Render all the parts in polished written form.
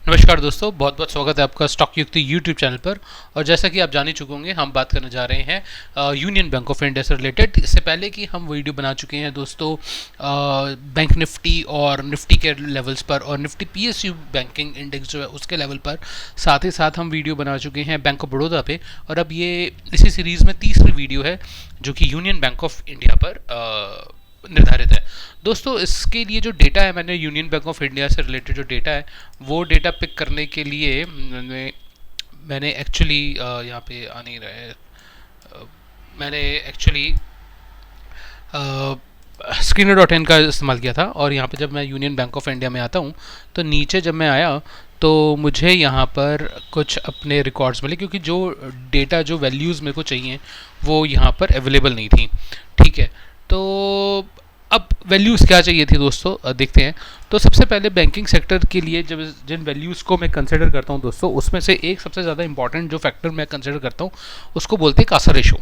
नमस्कार दोस्तों, बहुत बहुत स्वागत है आपका स्टॉक युक्ति यूट्यूब चैनल पर। और जैसा कि आप जान ही चुके होंगे, हम बात करने जा रहे हैं यूनियन बैंक ऑफ इंडिया से रिलेटेड। इससे पहले कि हम वीडियो बना चुके हैं दोस्तों बैंक निफ्टी और निफ्टी के लेवल्स पर, और निफ्टी पीएसयू बैंकिंग इंडेक्स जो है उसके लेवल पर। साथ ही साथ हम वीडियो बना चुके हैं बैंक ऑफ बड़ौदा पे, और अब ये इसी सीरीज़ में तीसरी वीडियो है जो कि यूनियन बैंक ऑफ इंडिया पर निर्धारित है। दोस्तों, इसके लिए जो डेटा है, मैंने यूनियन बैंक ऑफ इंडिया से रिलेटेड जो डेटा है वो डेटा पिक करने के लिए मैंने एक्चुअली यहाँ पे आ नहीं रहा है, मैंने एक्चुअली screener.in का इस्तेमाल किया था। और यहाँ पे जब मैं यूनियन बैंक ऑफ इंडिया में आता हूँ तो नीचे जब मैं आया तो मुझे यहाँ पर कुछ अपने रिकॉर्ड्स मिले, क्योंकि जो डेटा जो वैल्यूज़ मेरे को चाहिए वो यहाँ पर अवेलेबल नहीं थी। ठीक है, तो अब वैल्यूज़ क्या चाहिए थी दोस्तों, देखते हैं। तो सबसे पहले बैंकिंग सेक्टर के लिए जब जिन वैल्यूज़ को मैं कंसिडर करता हूँ दोस्तों, उसमें से एक सबसे ज़्यादा इंपॉर्टेंट जो फैक्टर मैं कंसिडर करता हूँ उसको बोलते हैं कासा रेशो।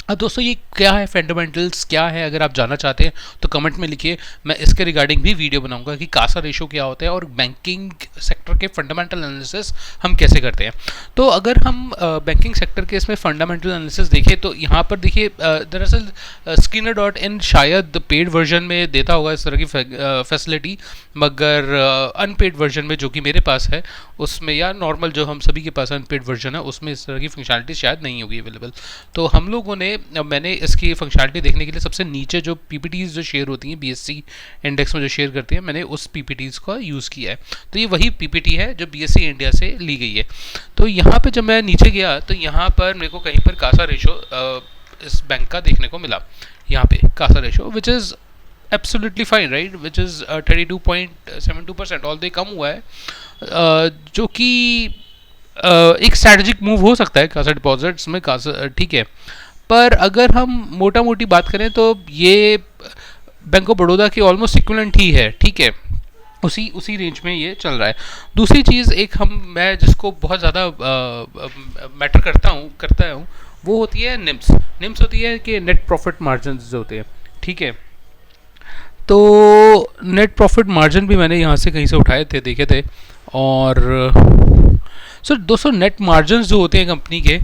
अब दोस्तों, ये क्या है, फंडामेंटल्स क्या है, अगर आप जानना चाहते हैं तो कमेंट में लिखिए। मैं इसके रिगार्डिंग भी वीडियो बनाऊंगा कि कासा रेशो क्या होता है और बैंकिंग सेक्टर के फंडामेंटल एनालिसिस हम कैसे करते हैं। तो अगर हम बैंकिंग सेक्टर के इसमें फंडामेंटल एनालिसिस देखें तो यहाँ पर देखिए, दरअसल screener.in शायद पेड वर्जन में देता होगा इस तरह की फैसिलिटी, मगर अनपेड वर्जन में जो कि मेरे पास है उसमें, या नॉर्मल जो हम सभी के पास अनपेड वर्जन है उसमें इस तरह की फंक्शनलिटी शायद नहीं होगी अवेलेबल। तो हम लोगों ने, मैंने इसकी फंक्शनलिटी देखने के लिए सबसे नीचे जो पीपीटीज जो शेयर होती हैं बीएससी इंडेक्स में जो शेयर करती हैं, मैंने उस पीपीटीज का यूज़ किया है। तो ये वही पीपीटी है जो बीएससी इंडिया से ली गई है। तो यहाँ पे जब मैं नीचे गया तो यहाँ पर मेरे को कहीं पर कासा रेशो इस बैंक का देखने को मिला। यहाँ पे CASA ratio which is absolutely fine, right, which is 32.72%, all they कम हुआ है, जो कि एक स्ट्रैटेजिक मूव हो सकता है कासा डिपॉजिट्स में, कासा ठीक है। पर अगर हम मोटा मोटी बात करें तो ये बैंक ऑफ बड़ौदा की ऑलमोस्ट इक्विवेलेंट ही है। ठीक है, उसी रेंज में ये चल रहा है। दूसरी चीज़ एक मैं जिसको बहुत ज़्यादा मैटर करता हूँ वो होती है निम्स। निम्स होती है कि नेट प्रॉफिट मार्जिन जो होते हैं। ठीक है, तो नेट प्रॉफिट मार्जिन भी मैंने यहाँ से कहीं से उठाए थे, देखे थे। और सर दोस्तों, नेट मार्जिन जो होते हैं कंपनी के,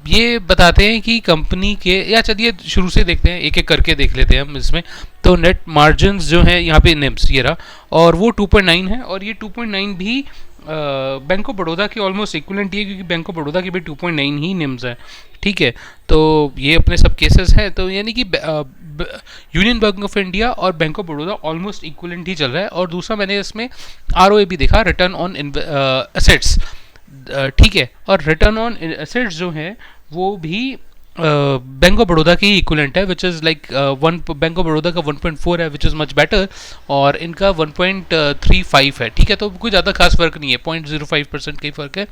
ये बताते हैं कि कंपनी के, या चलिए शुरू से देखते हैं, एक एक करके देख लेते हैं हम इसमें। तो नेट मार्जिन्स जो है यहाँ पे निम्स ये रहा, और वो 2.9 है, और ये 2.9 भी बैंक ऑफ बड़ौदा की ऑलमोस्ट इक्विवेलेंट ही है, क्योंकि बैंक ऑफ बड़ौदा की भी 2.9 ही निम्स है। ठीक है, तो ये अपने सब केसेस हैं, तो यानी कि यूनियन बैंक ऑफ इंडिया और bank of Baroda almost equivalent ही चल रहा है। और दूसरा मैंने इसमें आरओए भी देखा, रिटर्न ऑन एसेट्स। ठीक है, और रिटर्न ऑन एसेट्स जो है वो भी बैंक ऑफ बड़ौदा की इक्विवेलेंट है, which is like bank of Baroda का 1.4 है, विच इज़ मच बेटर, और इनका 1.35 है। ठीक है, तो कोई ज़्यादा खास फर्क नहीं है, 0.05% का ही फर्क है,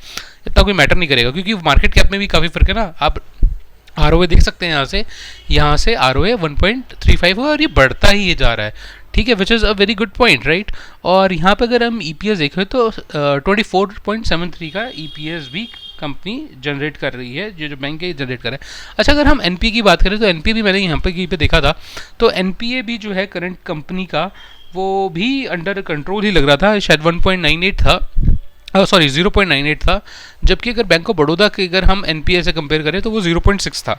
इतना कोई मैटर नहीं करेगा, क्योंकि मार्केट कैप में भी काफ़ी फर्क है ना। आप आरओए देख सकते हैं, यहाँ से आरओए 1.35 है, और ये बढ़ता ही जा रहा है। ठीक है, which is a very good point, right. और यहाँ पे अगर हम ईपीएस देखें तो 24.73 का ईपीएस भी कंपनी जनरेट कर रही है, जो बैंक है जनरेट कर रहा है। अच्छा, अगर हम एनपीए की बात करें तो एनपीए भी मैंने यहाँ पे कहीं पे देखा था, तो एनपीए भी जो है करंट कंपनी का वो भी अंडर कंट्रोल ही लग रहा था, शायद 1.98 था, सॉरी 0.98 था। जबकि अगर बैंक ऑफ बड़ौदा के अगर हम एनपीए से कंपेयर करें तो वो 0.6 था।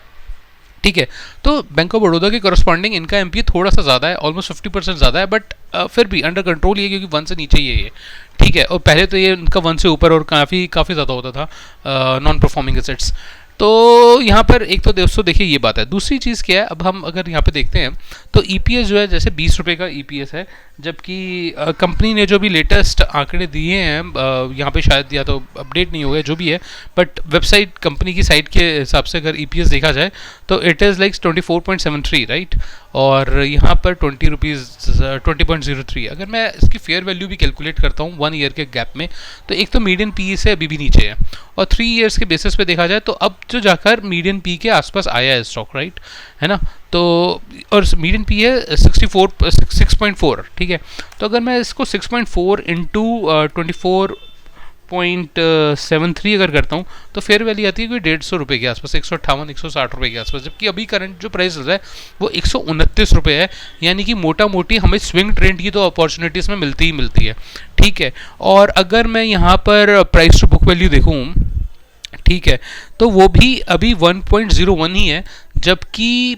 ठीक है, तो बैंक ऑफ बड़ौदा के करस्पॉन्डिंग इनका एमपी थोड़ा सा ज़्यादा है, ऑलमोस्ट 50% ज़्यादा है, बट फिर भी अंडर कंट्रोल ही है, क्योंकि 1 से नीचे ये है। ठीक है, और पहले तो ये इनका 1 से ऊपर और काफ़ी ज़्यादा होता था नॉन परफॉर्मिंग एसेट्स। तो यहाँ पर एक तो दोस्तों देखिए ये बात है। दूसरी चीज़ क्या है, अब हम अगर यहाँ पे देखते हैं तो ईपीएस जो है जैसे 20 रुपये का ईपीएस है, जबकि कंपनी ने जो भी लेटेस्ट आंकड़े दिए हैं, यहाँ पे शायद या तो अपडेट नहीं हो गया, जो भी है, बट वेबसाइट कंपनी की साइट के हिसाब से अगर ईपीएस देखा जाए तो इट इज़ लाइक 24.73, राइट। और यहाँ पर 20.03। अगर मैं इसकी फेयर वैल्यू भी कैलकुलेट करता हूँ 1 ईयर के गैप में, तो एक तो मीडियन पी से अभी भी नीचे है, और 3 ईयर्स के बेसिस पे देखा जाए तो अब जो जाकर मीडियन पी के आसपास आया है स्टॉक, राइट, है ना। तो और मीडियन पी है 6.4। ठीक है, तो अगर मैं इसको 6.4 इंटू 24 1.73 अगर करता हूँ तो फेयर वैल्यू आती है कोई 150 रुपये के आसपास, 158 160 रुपये के आसपास, जबकि अभी करंट जो प्राइस चल रहा है वो 129 रुपये है। यानी कि मोटा मोटी हमें स्विंग ट्रेंड की तो अपॉर्चुनिटीज़ में मिलती ही मिलती है। ठीक है, और अगर मैं यहाँ पर प्राइस टू बुक वैल्यू देखूँ, ठीक है, तो वो भी अभी 1.01 ही है, जबकि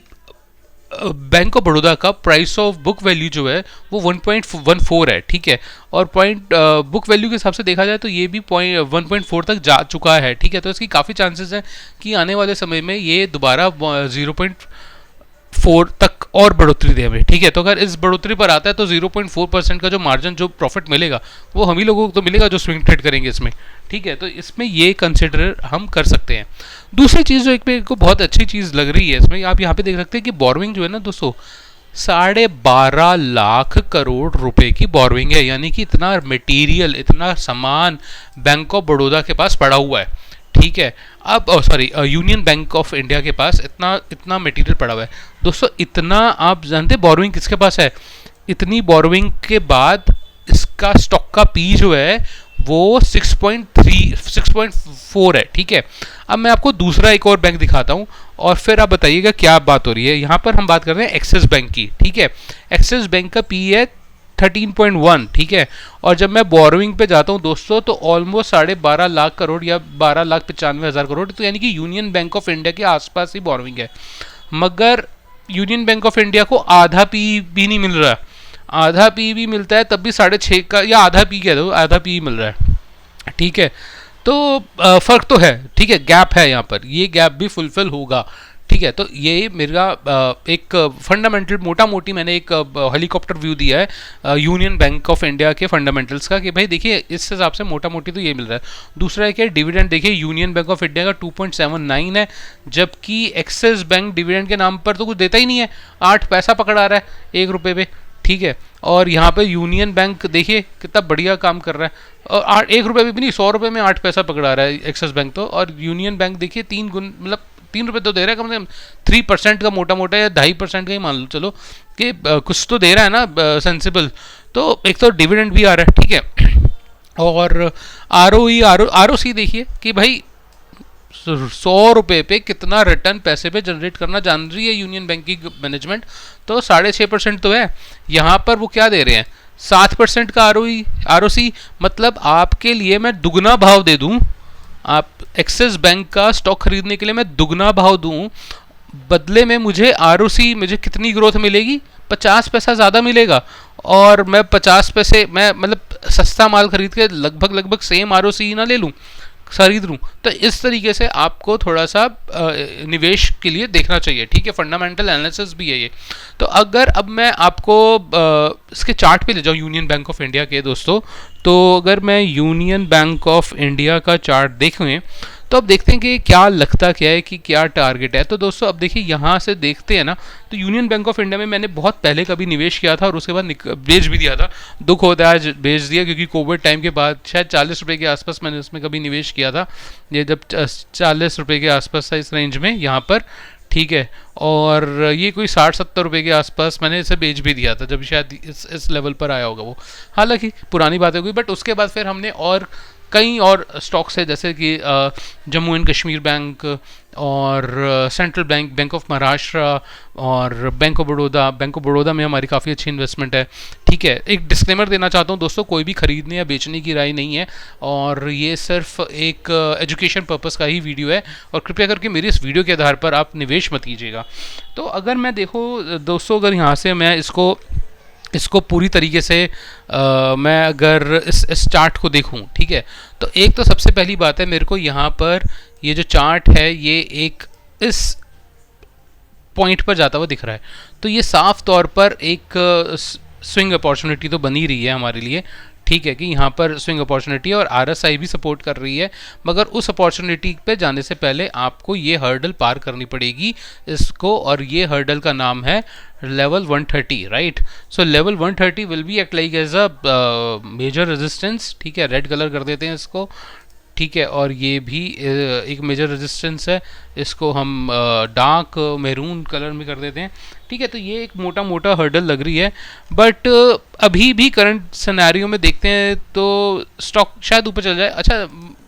बैंक ऑफ बड़ौदा का प्राइस ऑफ बुक वैल्यू जो है वो 1.14 है। ठीक है, और पॉइंट बुक वैल्यू के हिसाब से देखा जाए तो ये भी 1.4 तक जा चुका है। ठीक है, तो इसकी काफ़ी चांसेस हैं कि आने वाले समय में ये दोबारा 0.4 तक और बढ़ोतरी दे हमें। ठीक है, तो अगर इस बढ़ोतरी पर आता है तो 0.4% का जो मार्जिन जो प्रॉफिट मिलेगा वो हम ही लोगों को तो मिलेगा जो स्विंग ट्रेड करेंगे इसमें। ठीक है, तो इसमें ये कंसिडर हम कर सकते हैं। दूसरी चीज़ जो एक मेरे को बहुत अच्छी चीज़ लग रही है इसमें, आप यहाँ पे देख सकते हैं कि बोरोइंग जो है ना दोस्तों 12.5 लाख करोड़ रुपए की बोरोइंग है। यानी कि इतना मटेरियल, इतना सामान बैंक ऑफ बड़ौदा के पास पड़ा हुआ है। ठीक है, अब sorry union bank of India के पास इतना इतना मटेरियल पड़ा हुआ है दोस्तों। इतना आप जानते हैं बोरोइंग किसके पास है? इतनी बोरोइंग के बाद इसका स्टॉक का पी जो है वो 6.4 है। ठीक है, अब मैं आपको दूसरा एक और बैंक दिखाता हूं और फिर आप बताइएगा क्या बात हो रही है। यहां पर हम बात कर रहे हैं एक्सिस बैंक की। ठीक है, एक्सिस बैंक का पी है 13.1। ठीक है, और जब मैं बोरोइंग पे जाता हूं दोस्तों तो ऑलमोस्ट 12.5 लाख करोड़ या 12,95,000 करोड़, तो यानी कि यूनियन बैंक ऑफ इंडिया के आसपास ही बोरोइंग है। मगर यूनियन बैंक ऑफ इंडिया को आधा पी भी नहीं मिल रहा, आधा पी भी मिलता है तब भी 6.5 का, या आधा पी कह दो, आधा पी मिल रहा है। ठीक है, तो फ़र्क तो है। ठीक है, गैप है यहाँ पर, ये गैप भी फुलफिल होगा। ठीक है, तो ये मेरा एक फंडामेंटल मोटा मोटी मैंने एक हेलीकॉप्टर व्यू दिया है यूनियन बैंक ऑफ इंडिया के फंडामेंटल्स का कि भाई देखिए इस हिसाब से मोटा मोटी तो ये मिल रहा है। दूसरा है कि डिविडेंड देखिए यूनियन बैंक ऑफ इंडिया का 2.79 है, जबकि एक्सिस बैंक डिविडेंड के नाम पर तो कुछ देता ही नहीं है, 8 पैसा पकड़ा रहा है 1 रुपये पे। ठीक है, और यहाँ पे यूनियन बैंक देखिए कितना बढ़िया काम कर रहा है, और 1 रुपये भी नहीं 100 रुपये में 8 पैसा पकड़ा रहा है एक्सिस बैंक तो, और यूनियन बैंक देखिए 3 गुण, मतलब 3 रुपये तो दे रहा है, कम से कम 3% का मोटा मोटा या 2.5% का ही मान लो चलो कि कुछ तो दे रहा है ना सेंसिबल। तो एक तो डिविडेंड भी आ रहा है। ठीक है, और ROE देखिए कि भाई 100 रुपये पे कितना रिटर्न पैसे पे जनरेट करना जान रही है यूनियन बैंक की मैनेजमेंट, तो 6.5% तो है। यहाँ पर वो क्या दे रहे हैं 7% का ROC, मतलब आपके लिए मैं दुगना भाव दे दूँ, आप एक्सिस बैंक का स्टॉक खरीदने के लिए मैं दुगना भाव दूं, बदले में मुझे ROC मुझे कितनी ग्रोथ मिलेगी? 50 पैसा ज़्यादा मिलेगा, और मैं 50 पैसे मैं मतलब सस्ता माल खरीद के लगभग सेम ROC ना ले लूँ, खरीद लूँ। तो इस तरीके से आपको थोड़ा सा निवेश के लिए देखना चाहिए। ठीक है, फंडामेंटल एनालिसिस भी है ये। तो अगर अब मैं आपको इसके चार्ट पे ले जाऊँ यूनियन बैंक ऑफ इंडिया के दोस्तों, तो अगर मैं यूनियन बैंक ऑफ इंडिया का चार्ट देखें तो अब देखते हैं कि क्या लगता क्या है कि क्या टारगेट है। तो दोस्तों अब देखिए यहाँ से देखते हैं ना, तो यूनियन बैंक ऑफ इंडिया में मैंने बहुत पहले कभी निवेश किया था और उसके बाद बेच भी दिया था। दुख होता है आज बेच दिया, क्योंकि कोविड टाइम के बाद शायद 40 रुपये के आसपास मैंने उसमें कभी निवेश किया था, ये जब 40 रुपये के आसपास था इस रेंज में यहाँ पर। ठीक है, और ये कोई 60-70 रुपये के आसपास मैंने इसे बेच भी दिया था जब शायद इस लेवल पर आया होगा वो। हालांकि पुरानी बात हो गई, बट उसके बाद फिर हमने और कई और स्टॉक्स है जैसे कि जम्मू एंड कश्मीर बैंक और central bank, bank of Maharashtra और bank of Baroda. Bank of Baroda में हमारी काफ़ी अच्छी इन्वेस्टमेंट है। ठीक है, एक डिस्क्लेमर देना चाहता हूँ दोस्तों, कोई भी खरीदने या बेचने की राय नहीं है, और ये सिर्फ एक एजुकेशन पर्पस का ही वीडियो है, और कृपया करके मेरी इस वीडियो के आधार पर आप निवेश मत कीजिएगा। तो अगर मैं देखो दोस्तों, अगर यहाँ से मैं इसको पूरी तरीके से मैं अगर इस चार्ट को देखूं, ठीक है, तो एक तो सबसे पहली बात है मेरे को यहाँ पर ये जो चार्ट है ये एक इस पॉइंट पर जाता हुआ दिख रहा है, तो ये साफ तौर पर एक स्विंग अपॉर्चुनिटी तो बनी रही है हमारे लिए। ठीक है, कि यहाँ पर स्विंग अपॉर्चुनिटी है और RSI भी सपोर्ट कर रही है, मगर उस अपॉर्चुनिटी पे जाने से पहले आपको ये हर्डल पार करनी पड़ेगी इसको, और ये हर्डल का नाम है level 130, right. So level 130 will be act like as a major resistance. ठीक है, रेड कलर कर देते हैं इसको। ठीक है, और ये भी एक मेजर रेजिस्टेंस है, इसको हम डार्क मैरून कलर में कर देते हैं। ठीक है, तो ये एक मोटा मोटा हर्डल लग रही है, बट अभी भी करंट सिनेरियो में देखते हैं तो स्टॉक शायद ऊपर चल जाए। अच्छा,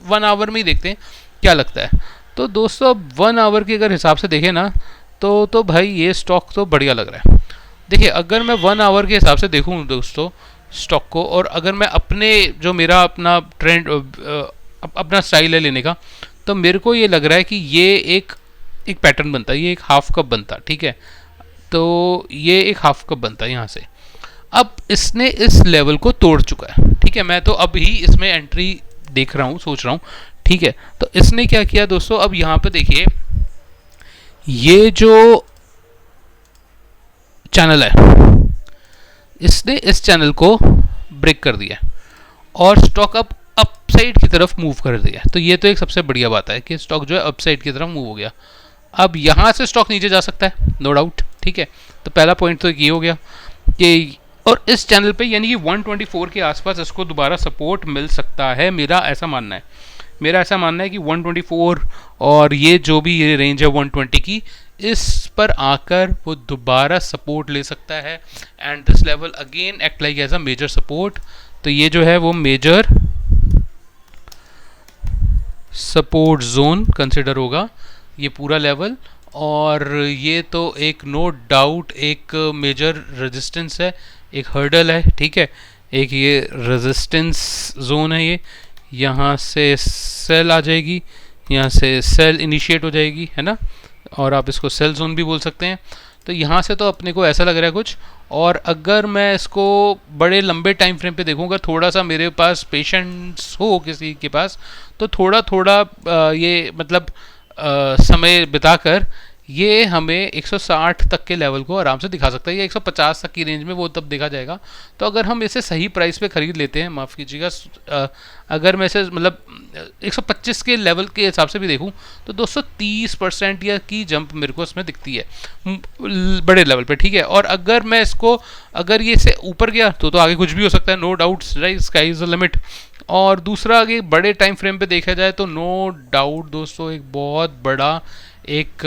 1 आवर में ही देखते हैं क्या लगता है। तो दोस्तों अब 1 आवर के अगर हिसाब से देखें ना, तो भाई ये स्टॉक तो बढ़िया लग रहा है। देखिए, अगर मैं 1 आवर के हिसाब से देखूँ दोस्तों स्टॉक को, और अगर मैं अपने जो मेरा अपना ट्रेंड अपना स्टाइल है लेने का, तो मेरे को ये लग रहा है कि ये एक एक पैटर्न बनता है, ये एक हाफ कप बनता है। ठीक है, तो ये एक हाफ कप बनता है यहाँ से। अब इसने इस लेवल को तोड़ चुका है। ठीक है, मैं तो अब ही इसमें एंट्री देख रहा हूँ, सोच रहा हूँ। ठीक है, तो इसने क्या किया दोस्तों, अब यहाँ पे देखिए ये जो चैनल है, इसने इस चैनल को ब्रेक कर दिया और स्टॉक अब अपसाइड की तरफ मूव कर दिया। तो ये तो एक सबसे बढ़िया बात है कि स्टॉक जो है अपसाइड की तरफ मूव हो गया। अब यहाँ से स्टॉक नीचे जा सकता है, नो डाउट। ठीक है, तो पहला पॉइंट तो ये हो गया कि, और इस चैनल पे यानी कि 124 के आसपास इसको दोबारा सपोर्ट मिल सकता है, मेरा ऐसा मानना है। मेरा ऐसा मानना है कि 124 और ये जो भी ये रेंज है 120 की, इस पर आकर वो दोबारा सपोर्ट ले सकता है, and this level again act like as a major support. तो ये जो है वो मेजर सपोर्ट जोन कंसिडर होगा ये पूरा लेवल, और ये तो एक नो डाउट एक मेजर रेजिस्टेंस है, एक हर्डल है। ठीक है, एक ये रेजिस्टेंस जोन है, ये यहाँ से सेल आ जाएगी, यहाँ से सेल इनिशिएट हो जाएगी, है ना, और आप इसको सेल जोन भी बोल सकते हैं। तो यहाँ से तो अपने को ऐसा लग रहा है कुछ, और अगर मैं इसको बड़े लंबे टाइम फ्रेम पे देखूँगा, थोड़ा सा मेरे पास पेशेंस हो किसी के पास, तो थोड़ा थोड़ा ये मतलब समय बिताकर ये हमें 160 तक के लेवल को आराम से दिखा सकता है, या 150 तक की रेंज में, वो तब देखा जाएगा। तो अगर हम इसे सही प्राइस पे ख़रीद लेते हैं, माफ़ कीजिएगा, अगर मैं इसे मतलब 125 के लेवल के हिसाब से भी देखूं, तो 230% या की जंप मेरे को इसमें दिखती है बड़े लेवल पे। ठीक है, और अगर मैं इसको, अगर ये से ऊपर गया तो आगे कुछ भी हो सकता है, no doubt, right, sky is the limit. और दूसरा, आगे बड़े टाइम फ्रेम पे देखा जाए तो नो डाउट दोस्तों एक बहुत बड़ा एक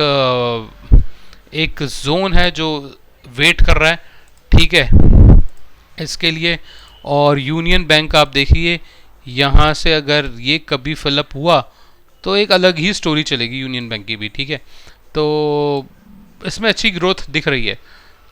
जोन है जो वेट कर रहा है। ठीक है, इसके लिए। और यूनियन बैंक आप देखिए, यहाँ से अगर ये कभी फिलअप हुआ तो एक अलग ही स्टोरी चलेगी यूनियन बैंक की भी। ठीक है, तो इसमें अच्छी ग्रोथ दिख रही है।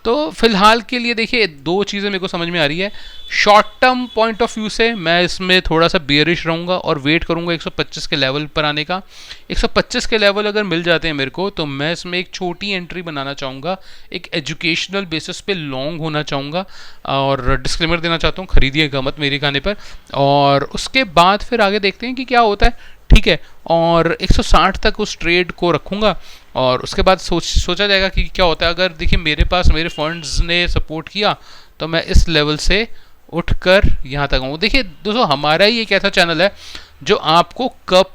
तो फिलहाल के लिए देखिए, दो चीज़ें मेरे को समझ में आ रही है। Short term point of view से मैं इसमें थोड़ा सा बेयरिश रहूँगा और वेट करूँगा 125 के लेवल पर आने का। 125 के लेवल अगर मिल जाते हैं मेरे को, तो मैं इसमें एक छोटी एंट्री बनाना चाहूँगा, एक एजुकेशनल बेसिस पे लॉन्ग होना चाहूँगा, और डिस्क्लेमर देना चाहता हूँ, खरीदिएगा मत मेरे कहने पर। और उसके बाद फिर आगे देखते हैं कि क्या होता है। ठीक है, और 160 तक उस ट्रेड को रखूँगा, और उसके बाद सोचा जाएगा कि क्या होता है। अगर देखिए मेरे पास मेरे फंड्स ने सपोर्ट किया, तो मैं इस लेवल से उठकर यहाँ तक आऊँ। देखिए दोस्तों, हमारा ही एक ऐसा चैनल है जो आपको कप,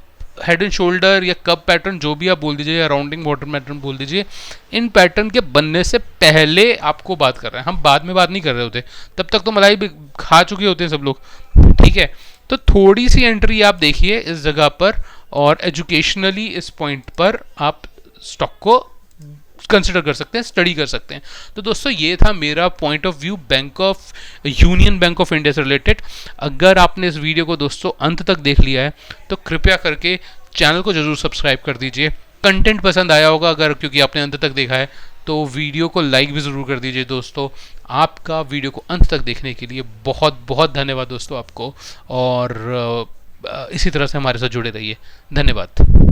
हेड एंड शोल्डर या कप पैटर्न, जो भी आप बोल दीजिए, या राउंडिंग बॉटम पैटर्न बोल दीजिए, इन पैटर्न के बनने से पहले आपको बात कर रहे हैं। हम बाद में बात नहीं कर रहे होते, तब तक तो मलाई भी खा चुके होते हैं सब लोग। ठीक है, तो थोड़ी सी एंट्री आप देखिए इस जगह पर, और एजुकेशनली इस पॉइंट पर आप स्टॉक को कंसिडर कर सकते हैं, स्टडी कर सकते हैं। तो दोस्तों, ये था मेरा point of view union bank of India से रिलेटेड। अगर आपने इस वीडियो को दोस्तों अंत तक देख लिया है, तो कृपया करके चैनल को जरूर सब्सक्राइब कर दीजिए। कंटेंट पसंद आया होगा अगर, क्योंकि आपने अंत तक देखा है, तो वीडियो को लाइक भी ज़रूर कर दीजिए दोस्तों। आपका वीडियो को अंत तक देखने के लिए बहुत बहुत धन्यवाद दोस्तों आपको, और इसी तरह से हमारे साथ जुड़े रहिए। धन्यवाद।